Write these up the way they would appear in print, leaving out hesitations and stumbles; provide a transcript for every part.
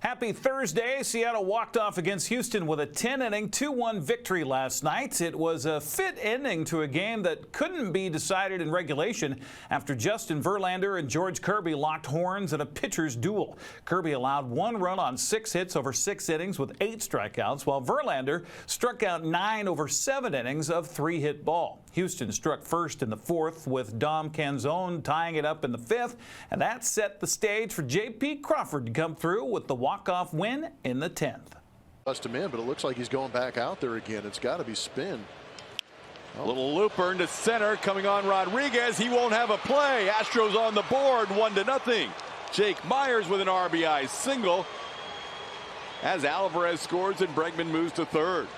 Happy Thursday. Seattle walked off against Houston with a 10-inning, 2-1 victory last night. It was a fit ending to a game that couldn't be decided in regulation after Justin Verlander and George Kirby locked horns in a pitcher's duel. Kirby allowed 1 run on 6 hits over 6 innings with 8 strikeouts, while Verlander struck out 9 over 7 innings of 3-hit ball. Houston struck first in the 4th with Dom Canzone tying it up in the 5th, and that set the stage for J.P. Crawford to come through with the walk-off win in the 10th. Bust him in, but it looks like he's going back out there again. It's got to be spin. A little looper into center, coming on Rodriguez. He won't have a play. Astros on the board, 1-0. Jake Myers with an RBI single as Alvarez scores and Bregman moves to third.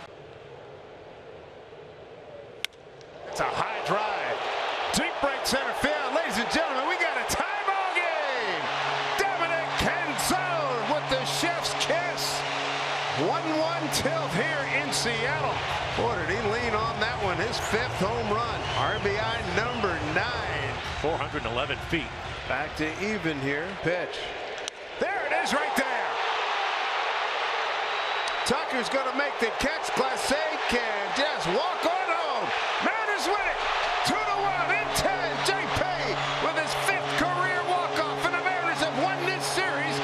It's a high drive. Deep right center field. Ladies and gentlemen, we got a tie ball game. Dominic Canzone with the chef's kiss. 1-1 tilt here in Seattle. Boy, did he lean on that one. His 5th home run. RBI number 9. 411 feet. Back to even here. Pitch. There it is right there. Tucker's going to make the catch. Clase can just walk on home. Mariners win it. 2-1 in 10. J.P. with his 5th career walk-off, and the Mariners have won this series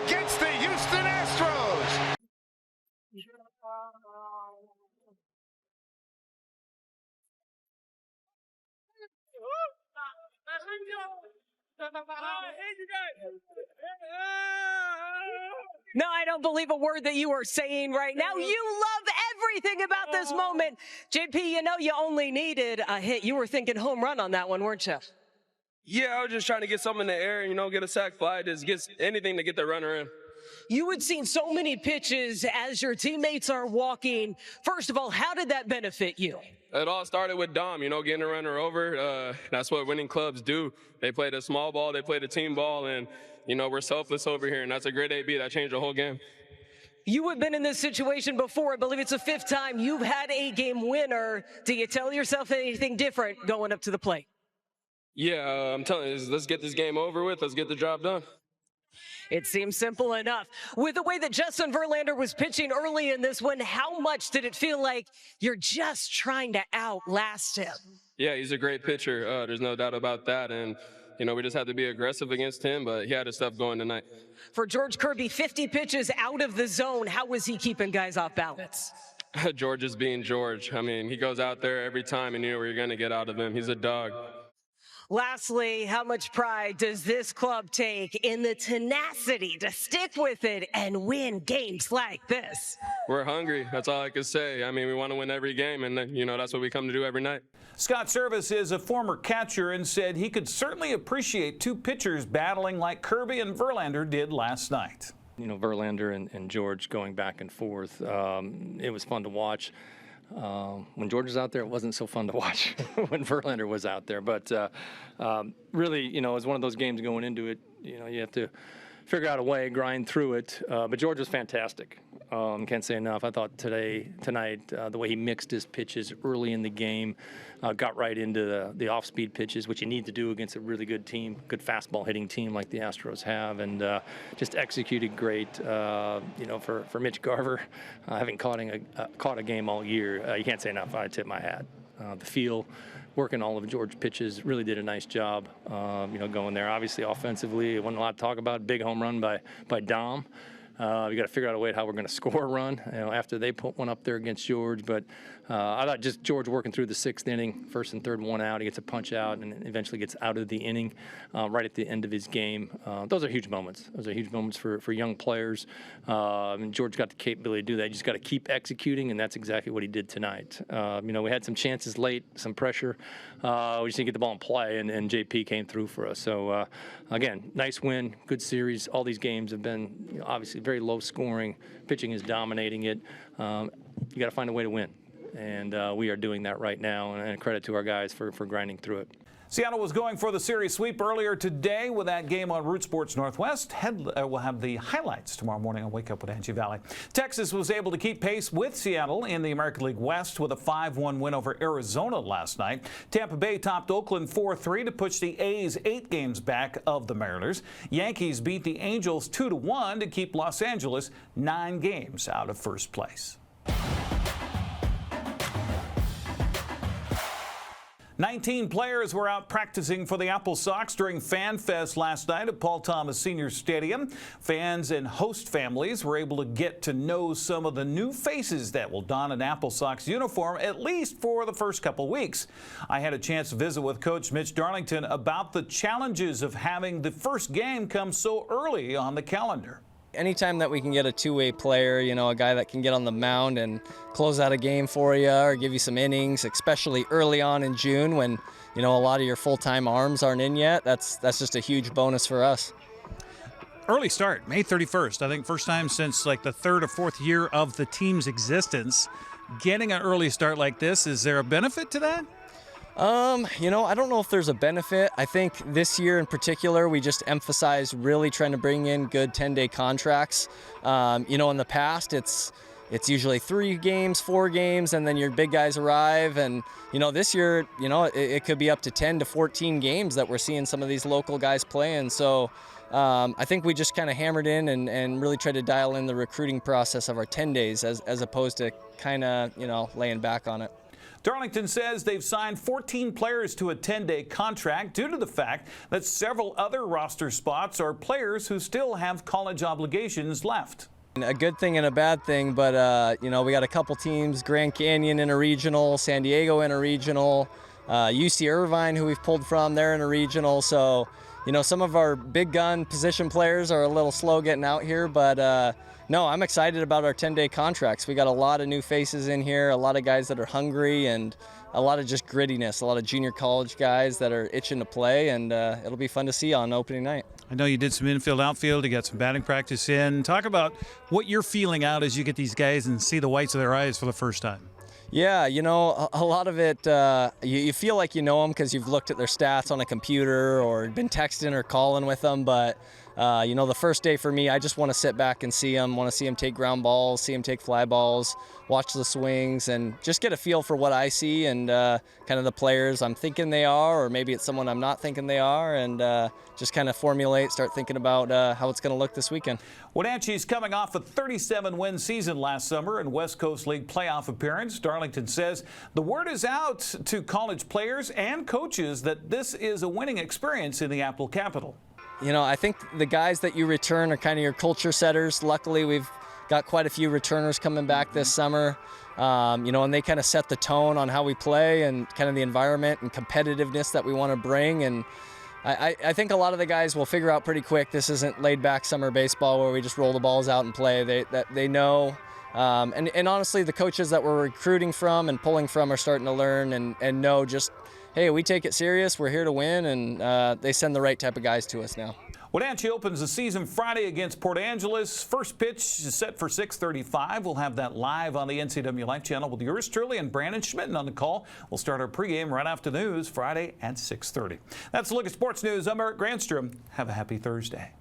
against the Houston Astros. No, I don't believe a word that you are saying right now. You love everything about this moment. JP, you know you only needed a hit. You were thinking home run on that one, weren't you? Yeah, I was just trying to get something in the air, get a sac fly, just get anything to get the runner in. You had seen so many pitches as your teammates are walking. First of all, how did that benefit you? It all started with Dom, getting a runner over. That's what winning clubs do. They play the small ball, they play the team ball, and, we're selfless over here, and that's a great AB. That changed the whole game. You have been in this situation before. I believe it's the 5th time you've had a game winner. Do you tell yourself anything different going up to the plate? Yeah, I'm telling you, let's get this game over with. Let's get the job done. It seems simple enough. With the way that Justin Verlander was pitching early in this one, how much did it feel like you're just trying to outlast him? Yeah, he's a great pitcher. There's no doubt about that. And, we just had to be aggressive against him, but he had his stuff going tonight. For George Kirby, 50 pitches out of the zone. How was he keeping guys off balance? George is being George. I mean, he goes out there every time, and you know what you're going to get out of him. He's a dog. Lastly, how much pride does this club take in the tenacity to stick with it and win games like this? We're hungry. That's all I can say. I mean, we want to win every game, and, that's what we come to do every night. Scott Service is a former catcher and said he could certainly appreciate 2 pitchers battling like Kirby and Verlander did last night. Verlander and George going back and forth. It was fun to watch. When George was out there, it wasn't so fun to watch when Verlander was out there. But really, it was one of those games going into it. You have to figure out a way, grind through it. But George was fantastic. Can't say enough. I thought tonight, the way he mixed his pitches early in the game, got right into the off-speed pitches, which you need to do against a really good team, good fastball hitting team like the Astros have, and just executed great. For Mitch Garver, having caught a game all year, you can't say enough. I tip my hat. The feel, working all of George's pitches, really did a nice job. Going there. Obviously, offensively, it wasn't a lot to talk about. Big home run by Dom. We got to figure out a way how we're going to score a run, after they put one up there against George. But I thought just George working through the 6th inning, 1st and 3rd, 1 out. He gets a punch out and eventually gets out of the inning right at the end of his game. Those are huge moments. Those are huge moments for young players. George got the capability to do that. You just got to keep executing, and that's exactly what he did tonight. We had some chances late, some pressure. We just didn't get the ball in play, and JP came through for us. So, again, nice win, good series. All these games have been, obviously, very low scoring. Pitching is dominating it. You got to find a way to win, and we are doing that right now. And credit to our guys for grinding through it. Seattle was going for the series sweep earlier today with that game on Root Sports Northwest. We'll have the highlights tomorrow morning on Wake Up Wenatchee Valley. Texas was able to keep pace with Seattle in the American League West with a 5-1 win over Arizona last night. Tampa Bay topped Oakland 4-3 to push the A's 8 games back of the Mariners. Yankees beat the Angels 2-1 to keep Los Angeles 9 games out of first place. 19 players were out practicing for the AppleSox during Fan Fest last night at Paul Thomas Senior Stadium. Fans and host families were able to get to know some of the new faces that will don an AppleSox uniform, at least for the first couple weeks. I had a chance to visit with Coach Mitch Darlington about the challenges of having the first game come so early on the calendar. Anytime that we can get a two-way player, a guy that can get on the mound and close out a game for you or give you some innings, especially early on in June when, a lot of your full-time arms aren't in yet, that's just a huge bonus for us. Early start, May 31st. I think first time since like the 3rd or 4th year of the team's existence. Getting an early start like this, is there a benefit to that? I don't know if there's a benefit. I think this year in particular, we just emphasized really trying to bring in good 10-day contracts. In the past, it's usually 3 games, 4 games, and then your big guys arrive. And, this year, it could be up to 10 to 14 games that we're seeing some of these local guys playing. So I think we just kind of hammered in and really tried to dial in the recruiting process of our 10 days as opposed to kind of, laying back on it. Darlington says they've signed 14 players to a 10-day contract due to the fact that several other roster spots are players who still have college obligations left. A good thing and a bad thing, but we got a couple teams, Grand Canyon in a regional, San Diego in a regional, UC Irvine, who we've pulled from, they're in a regional. So, some of our big gun position players are a little slow getting out here, but no, I'm excited about our 10-day contracts. We got a lot of new faces in here, a lot of guys that are hungry, and a lot of just grittiness, a lot of junior college guys that are itching to play, and it'll be fun to see on opening night. I know you did some infield, outfield, you got some batting practice in. Talk about what you're feeling out as you get these guys and see the whites of their eyes for the first time. Yeah, a lot of it, you feel like you know them because you've looked at their stats on a computer or been texting or calling with them, but the first day for me, I just want to sit back and see them take ground balls, see them take fly balls, watch the swings, and just get a feel for what I see and kind of the players I'm thinking they are, or maybe it's someone I'm not thinking they are, and just kind of start thinking about how it's going to look this weekend. Wenatchee's coming off a 37-win season last summer and West Coast League playoff appearance. Darlington says the word is out to college players and coaches that this is a winning experience in the Apple capital. I think the guys that you return are kind of your culture setters. Luckily, we've got quite a few returners coming back this summer, and they kind of set the tone on how we play and kind of the environment and competitiveness that we want to bring. And I think a lot of the guys will figure out pretty quick this isn't laid-back summer baseball where we just roll the balls out and play. They know. And honestly, the coaches that we're recruiting from and pulling from are starting to learn and know just, hey, we take it serious, we're here to win, and they send the right type of guys to us now. Wenatchee opens the season Friday against Port Angeles. First pitch is set for 6:35. We'll have that live on the NCWLIFE channel with yours truly and Brandon Schmitten on the call. We'll start our pregame right after the news Friday at 6:30. That's a look at sports news. I'm Eric Granstrom. Have a happy Thursday.